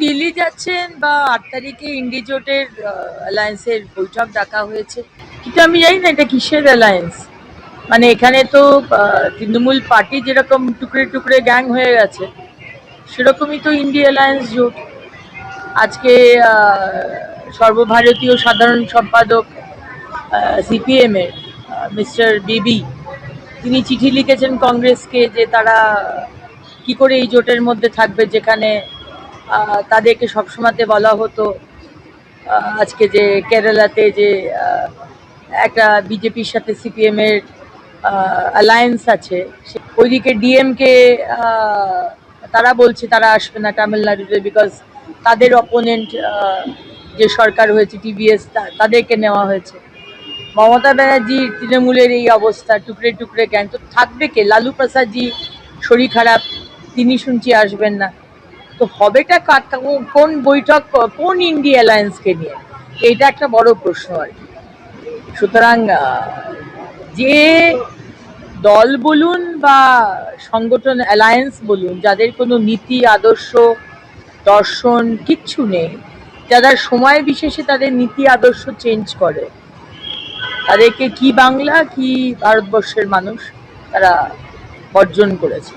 দিল্লি যাচ্ছেন বা ৮ তারিখে ইন্ডি জোটের অ্যালায়েন্সের বৈঠক ডাকা হয়েছে, কিন্তু আমি জানি না এটা কিসের অ্যালায়েন্স। মানে এখানে তো তৃণমূল পার্টি যেরকম টুকরে টুকরে গ্যাং হয়ে গেছে, সেরকমই তো ইন্ডি অ্যালায়েন্স জোট। আজকে সর্বভারতীয় সাধারণ সম্পাদক সিপিএম এর মিস্টার বিবি, তিনি চিঠি লিখেছেন কংগ্রেসকে যে তারা কি করে এই জোটের মধ্যে থাকবে, যেখানে তাদেরকে সবসময়তে বলা হতো আজকে যে কেরালাতে যে একটা বিজেপির সাথে সিপিএম এর অ্যালায়েন্স আছে, ওইদিকে ডিএমকে তারা বলছে তারা আসবে না তামিলনাড়ুতে, বিকজ তাদের অপোনেন্ট যে সরকার হয়েছে টিভিএস, তাদেরকে নেওয়া হয়েছে। মমতা ব্যানার্জির তৃণমূলের এই অবস্থা, টুকরে টুকরে গ্যাং, তো থাকবে কে? লালু প্রসাদজি শরীর খারাপ, তিনি শুনছি আসবেন না। তো হবেটা কোন বৈঠক, কোন ইন্ডি অ্যালায়েন্সকে নিয়ে? এইটা একটা বড় প্রশ্ন আর কি। সুতরাং যে দল বলুন বা সংগঠন অ্যালায়েন্স বলুন, যাদের কোনো নীতি আদর্শ দর্শন কিচ্ছু নেই, যারা সময় বিশেষে তাদের নীতি আদর্শ চেঞ্জ করে, তাদেরকে কি বাংলা কি ভারতবর্ষের মানুষ তারা বর্জন করেছে।